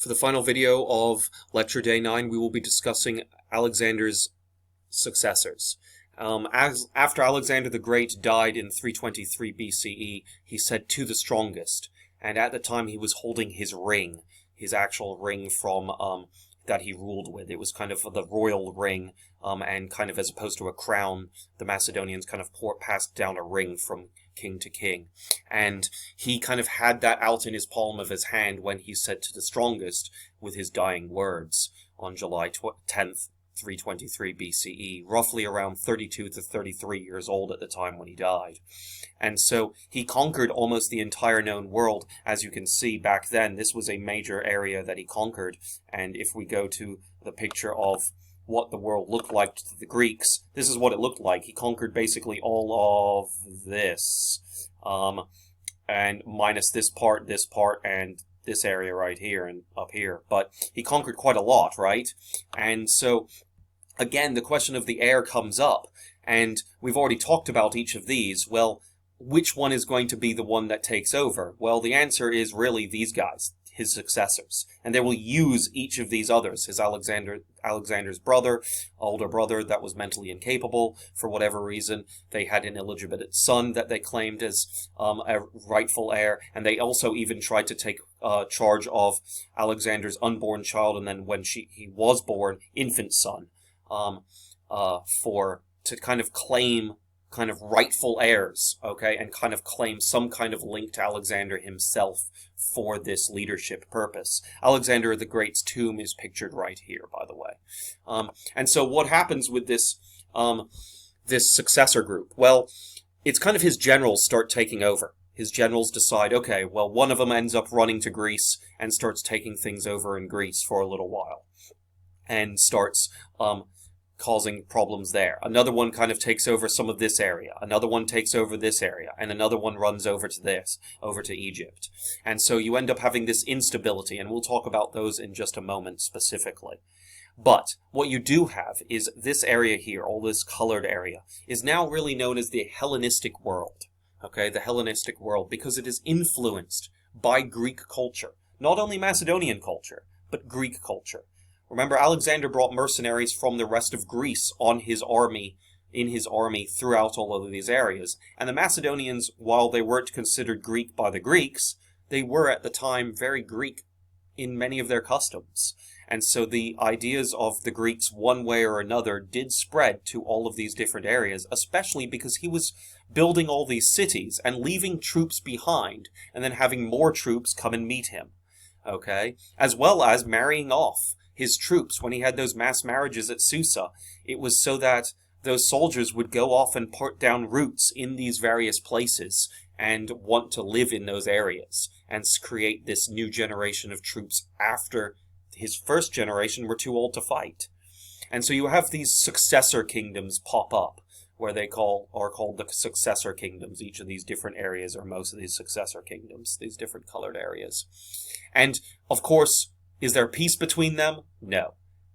For the final video of Lecture Day 9, we will be discussing Alexander's successors. After Alexander the Great died in 323 BCE, he said to the strongest, and at the time he was holding his ring, his actual ring from that he ruled with. It was kind of the royal ring, and kind of as opposed to a crown, the Macedonians kind of passed down a ring from king to king. And he kind of had that out in his palm of his hand when he said to the strongest with his dying words on July 10th, 323 BCE, roughly around 32 to 33 years old at the time when he died. And so he conquered almost the entire known world. As you can see, back then, this was a major area that he conquered. And if we go to the picture of what the world looked like to the Greeks, this is what it looked like. He conquered basically all of this, and minus this part, and this area right here and up here. But he conquered quite a lot, right? And so, again, the question of the heir comes up, and we've already talked about each of these. Well, which one is going to be the one that takes over? Well, the answer is really these guys, his successors. And they will use each of these others. His Alexander's brother, older brother that was mentally incapable for whatever reason. They had an illegitimate son that they claimed as a rightful heir. And they also even tried to take charge of Alexander's unborn child, and then when he was born, infant son, to kind of claim kind of rightful heirs, okay, and kind of claim some kind of link to Alexander himself for this leadership purpose. Alexander the Great's tomb is pictured right here, by the way. And so what happens with this this successor group? Well, it's kind of his generals start taking over. His generals decide, okay, well, one of them ends up running to Greece and starts taking things over in Greece for a little while, and starts causing problems there. Another one kind of takes over some of this area. Another one takes over this area. And another one runs over to Egypt. And so you end up having this instability, and we'll talk about those in just a moment specifically. But what you do have is this area here, all this colored area, is now really known as the Hellenistic World. Okay, the Hellenistic World, because it is influenced by Greek culture. Not only Macedonian culture, but Greek culture. Remember, Alexander brought mercenaries from the rest of Greece in his army throughout all of these areas. And the Macedonians, while they weren't considered Greek by the Greeks, they were at the time very Greek in many of their customs. And so the ideas of the Greeks, one way or another, did spread to all of these different areas, especially because he was building all these cities and leaving troops behind, and then having more troops come and meet him, okay? As well as marrying off his troops. When he had those mass marriages at Susa, it was so that those soldiers would go off and put down roots in these various places and want to live in those areas and create this new generation of troops after his first generation were too old to fight. And so you have these successor kingdoms pop up, where they are called the Successor Kingdoms. Each of these different areas, or most of these successor kingdoms, these different colored areas. And, of course, is there peace between them? No.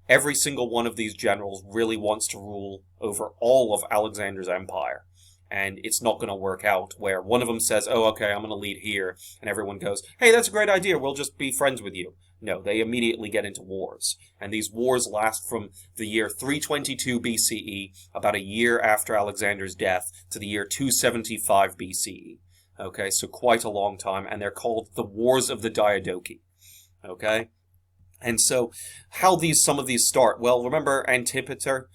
Every single one of these generals really wants to rule over all of Alexander's empire. And it's not going to work out where one of them says, oh, okay, I'm going to lead here. And everyone goes, hey, that's a great idea. We'll just be friends with you. No, they immediately get into wars. And these wars last from the year 322 BCE, about a year after Alexander's death, to the year 275 BCE. Okay, so quite a long time. And they're called the Wars of the Diadoke. Okay? And so, how some of these start? Well, remember Antipater?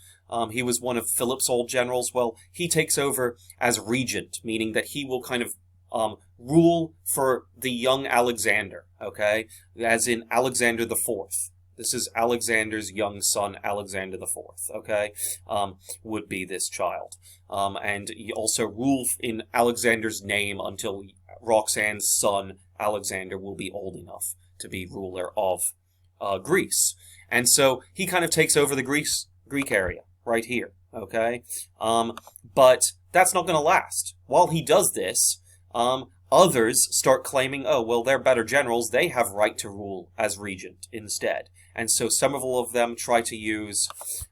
He was one of Philip's old generals. Well, he takes over as regent, meaning that he will kind of rule for the young Alexander, okay? As in Alexander the Fourth. This is Alexander's young son, Alexander the Fourth, okay? Would be this child. And he also rule in Alexander's name until Roxanne's son, Alexander, will be old enough to be ruler of Greece. And so he kind of takes over the Greek area right here, okay? But that's not going to last. While he does this, others start claiming, oh, well, they're better generals. They have right to rule as regent instead. And so several of them try to use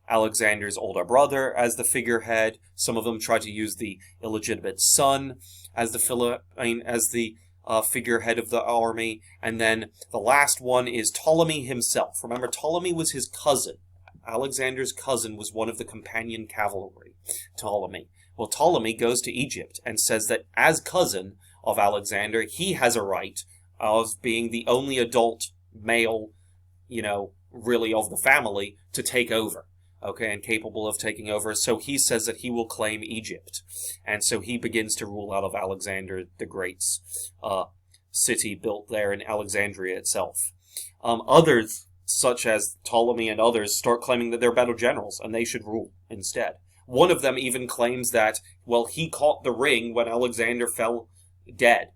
Alexander's older brother as the figurehead. Some of them try to use the illegitimate son as the figurehead of the army. And then the last one is Ptolemy himself. Remember, Ptolemy was his cousin. Alexander's cousin was one of the companion cavalry, Ptolemy. Well, Ptolemy goes to Egypt and says that as cousin of Alexander, he has a right of being the only adult male, really of the family to take over. Okay, and capable of taking over. So he says that he will claim Egypt. And so he begins to rule out of Alexander the Great's city built there in Alexandria itself. Others, such as Ptolemy and others, start claiming that they're better generals and they should rule instead. One of them even claims that, well, he caught the ring when Alexander fell dead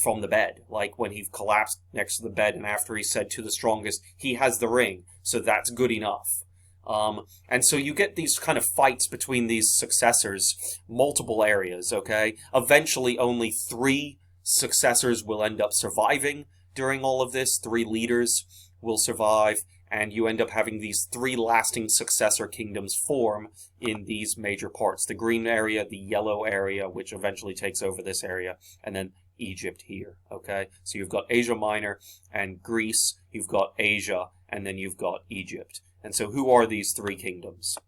from the bed. Like when he collapsed next to the bed and after he said to the strongest, he has the ring, so that's good enough. And so you get these kind of fights between these successors, multiple areas, okay? Eventually only 3 successors will end up surviving during all of this. 3 leaders will survive, and you end up having these 3 lasting successor kingdoms form in these major parts. The green area, the yellow area, which eventually takes over this area, and then Egypt here, okay? So you've got Asia Minor and Greece, you've got Asia, and then you've got Egypt. And so who are these 3 kingdoms?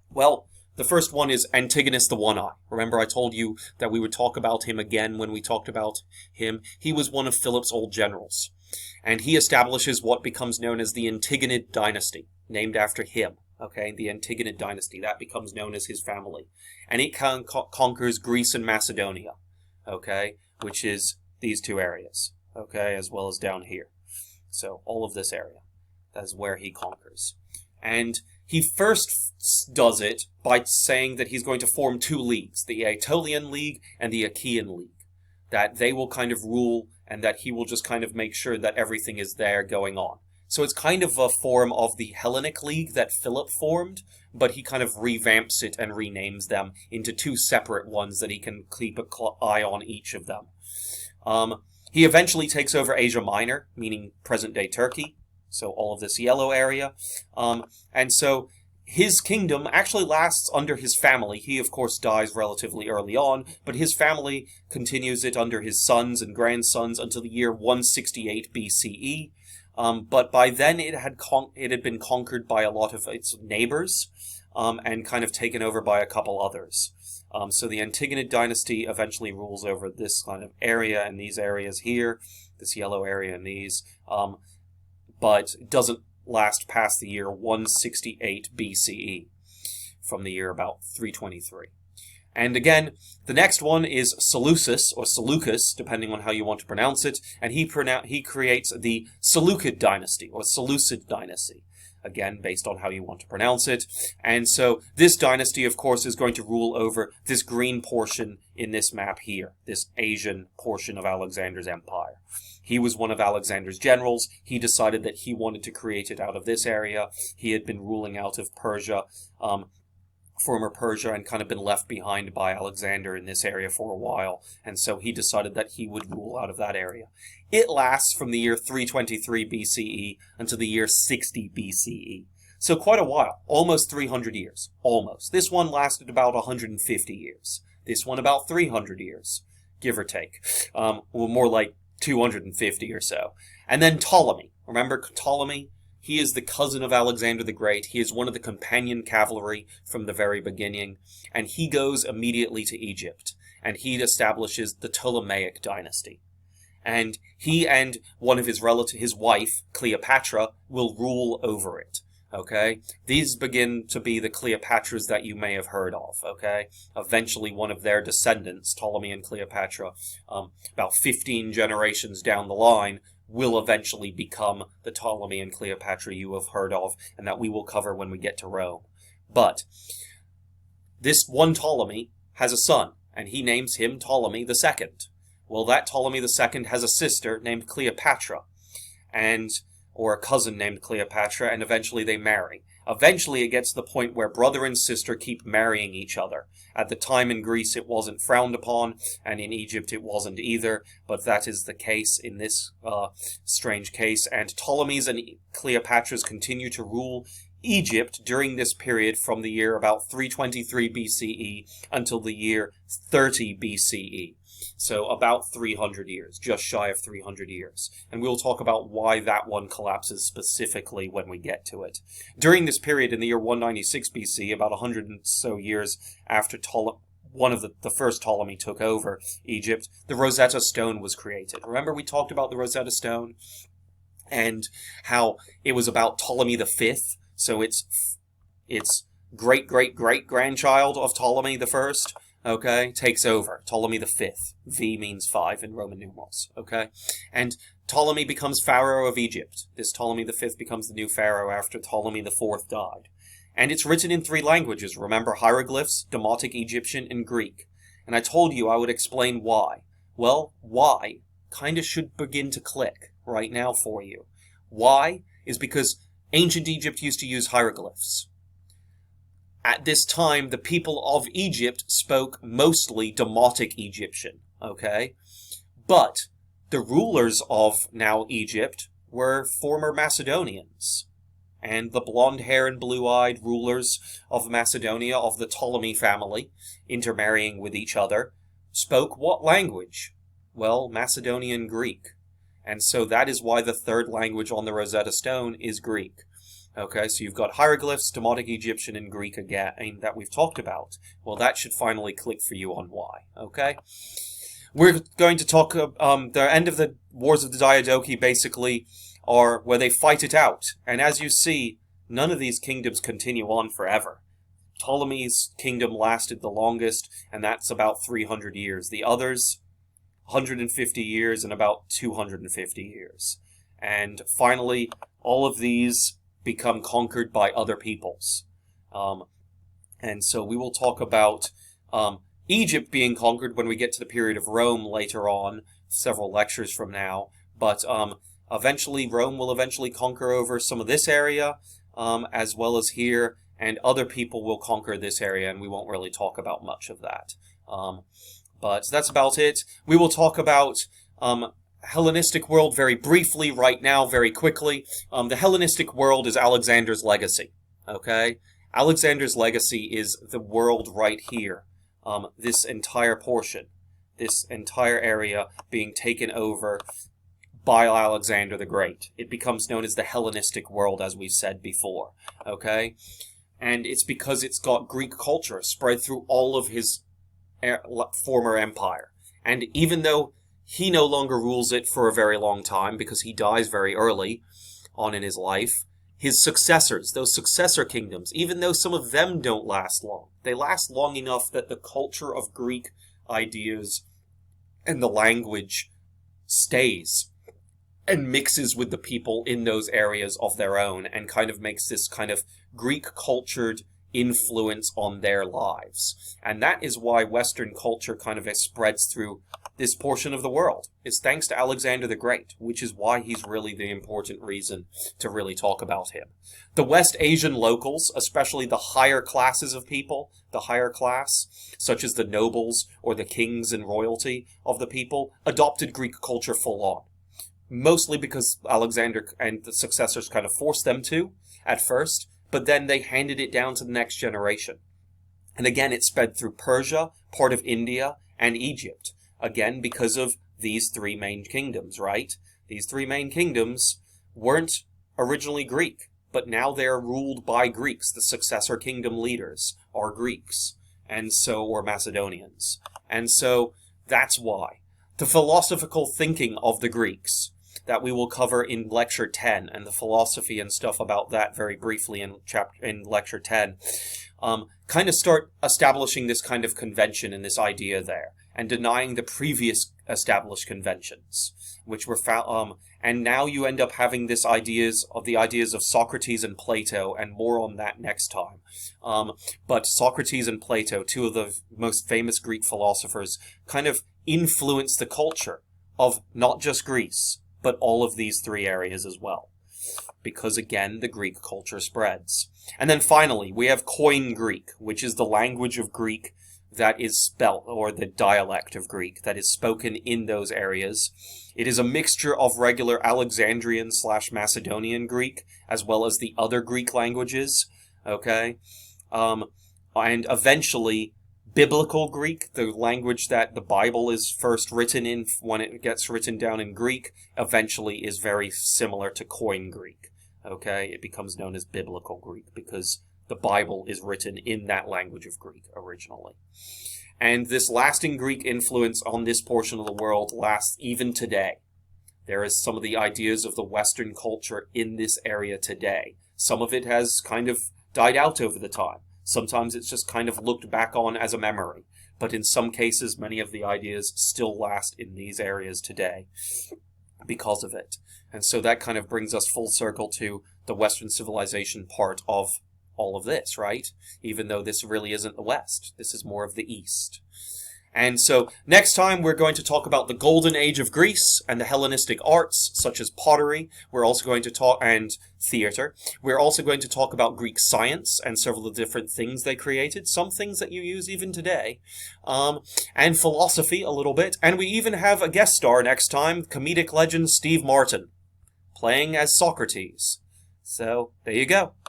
Well, the first one is Antigonus the One-Eye. Remember I told you that we would talk about him again when we talked about him. He was one of Philip's old generals. And he establishes what becomes known as the Antigone Dynasty, named after him. Okay, the Antigone Dynasty. That becomes known as his family. And it conquers Greece and Macedonia. Okay, which is these 2 areas. Okay, as well as down here. So all of this area. That's where he conquers. And he first does it by saying that he's going to form 2 leagues, the Aetolian League and the Achaean League, that they will kind of rule and that he will just kind of make sure that everything is there going on. So it's kind of a form of the Hellenic League that Philip formed, but he kind of revamps it and renames them into 2 separate ones that he can keep an eye on each of them. He eventually takes over Asia Minor, meaning present-day Turkey. So all of this yellow area. And so his kingdom actually lasts under his family. He, of course, dies relatively early on, but his family continues it under his sons and grandsons until the year 168 BCE. But by then it had been conquered by a lot of its neighbors and kind of taken over by a couple others. So the Antigone Dynasty eventually rules over this kind of area and these areas here, this yellow area and these. But it doesn't last past the year 168 BCE, from the year about 323. And again, the next one is Seleucus, or Seleucus, depending on how you want to pronounce it, and he creates the Seleucid Dynasty, or Seleucid Dynasty, again, based on how you want to pronounce it. And so this dynasty, of course, is going to rule over this green portion in this map here, this Asian portion of Alexander's empire. He was one of Alexander's generals. He decided that he wanted to create it out of this area. He had been ruling out of Persia, former Persia, and kind of been left behind by Alexander in this area for a while. And so he decided that he would rule out of that area. It lasts from the year 323 BCE until the year 60 BCE. So quite a while, almost 300 years, almost. This one lasted about 150 years. This one about 300 years, give or take. Well, more like 250 or so. And then Ptolemy. Remember Ptolemy? He is the cousin of Alexander the Great. He is one of the companion cavalry from the very beginning. And he goes immediately to Egypt. And he establishes the Ptolemaic dynasty. And he and one of his relatives, his wife, Cleopatra, will rule over it. Okay? These begin to be the Cleopatras that you may have heard of, okay? Eventually one of their descendants, Ptolemy and Cleopatra, about 15 generations down the line, will eventually become the Ptolemy and Cleopatra you have heard of, and that we will cover when we get to Rome. But this one Ptolemy has a son, and he names him Ptolemy II. Well, that Ptolemy II has a sister named Cleopatra, or a cousin named Cleopatra, and eventually they marry. Eventually it gets to the point where brother and sister keep marrying each other. At the time in Greece it wasn't frowned upon, and in Egypt it wasn't either, but that is the case in this strange case. And Ptolemies and Cleopatras continue to rule Egypt during this period from the year about 323 BCE until the year 30 BCE. So about 300 years, just shy of 300 years. And we'll talk about why that one collapses specifically when we get to it. During this period, in the year 196 BC, about 100 and so years after one of the first Ptolemy took over Egypt, the Rosetta Stone was created. Remember we talked about the Rosetta Stone? And how it was about Ptolemy V. So it's great-great-great-grandchild of Ptolemy I, okay, takes over. Ptolemy V. V means 5 in Roman numerals, okay? And Ptolemy becomes pharaoh of Egypt. This Ptolemy V becomes the new pharaoh after Ptolemy IV died. And it's written in 3 languages. Remember, hieroglyphs, Demotic Egyptian, and Greek. And I told you I would explain why. Well, why kind of should begin to click right now for you. Why is because ancient Egypt used to use hieroglyphs. At this time, the people of Egypt spoke mostly Demotic Egyptian, okay? But the rulers of now Egypt were former Macedonians. And the blonde-hair and blue-eyed rulers of Macedonia, of the Ptolemy family, intermarrying with each other, spoke what language? Well, Macedonian Greek. And so that is why the 3rd language on the Rosetta Stone is Greek. Okay, so you've got hieroglyphs, Demotic Egyptian, and Greek again that we've talked about. Well, that should finally click for you on why, okay? We're going to talk, the end of the Wars of the Diadoke basically are where they fight it out. And as you see, none of these kingdoms continue on forever. Ptolemy's kingdom lasted the longest, and that's about 300 years. The others, 150 years and about 250 years. And finally, all of these become conquered by other peoples. And so we will talk about Egypt being conquered when we get to the period of Rome later on, several lectures from now. But eventually, Rome will eventually conquer over some of this area, as well as here, and other people will conquer this area, and we won't really talk about much of that. But that's about it. We will talk about Hellenistic world very briefly right now, very quickly. The Hellenistic world is Alexander's legacy, okay? Alexander's legacy is the world right here. This entire portion, this entire area being taken over by Alexander the Great. It becomes known as the Hellenistic world, as we've said before, okay? And it's because it's got Greek culture spread through all of his former empire. And even though he no longer rules it for a very long time, because he dies very early on in his life, his successors, those successor kingdoms, even though some of them don't last long, they last long enough that the culture of Greek ideas and the language stays and mixes with the people in those areas of their own and kind of makes this kind of Greek-cultured influence on their lives. And that is why Western culture kind of spreads through this portion of the world. It's thanks to Alexander the Great, which is why he's really the important reason to really talk about him. The West Asian locals, especially the higher classes of people, the higher class, such as the nobles or the kings and royalty of the people, adopted Greek culture full on. Mostly because Alexander and the successors kind of forced them to at first, but then they handed it down to the next generation. And again, it spread through Persia, part of India, and Egypt. Again, because of these 3 main kingdoms, right? These 3 main kingdoms weren't originally Greek, but now they're ruled by Greeks. The successor kingdom leaders are Greeks, and so, or Macedonians. And so, that's why. The philosophical thinking of the Greeks that we will cover in Lecture 10, and the philosophy and stuff about that very briefly in Lecture 10, kind of start establishing this kind of convention and this idea there, and denying the previous established conventions, which were found, and now you end up having the ideas of Socrates and Plato, and more on that next time. But Socrates and Plato, 2 of the most famous Greek philosophers, kind of influenced the culture of not just Greece, but all of these 3 areas as well. Because again, the Greek culture spreads. And then finally, we have Koine Greek, which is the language of Greek that is spelt, or the dialect of Greek that is spoken in those areas. It is a mixture of regular Alexandrian/Macedonian Greek, as well as the other Greek languages, okay? And eventually, Biblical Greek, the language that the Bible is first written in, when it gets written down in Greek, eventually is very similar to Koine Greek. Okay, it becomes known as Biblical Greek because the Bible is written in that language of Greek originally. And this lasting Greek influence on this portion of the world lasts even today. There is some of the ideas of the Western culture in this area today. Some of it has kind of died out over the time. Sometimes it's just kind of looked back on as a memory. But in some cases, many of the ideas still last in these areas today because of it. And so that kind of brings us full circle to the Western civilization part of all of this, right? Even though this really isn't the West. This is more of the East. And so next time we're going to talk about the golden age of Greece and the Hellenistic arts, such as pottery. We're also going to talk, and theater. We're also going to talk about Greek science and several of the different things they created, some things that you use even today, and philosophy a little bit. And we even have a guest star next time, comedic legend Steve Martin, playing as Socrates. So there you go.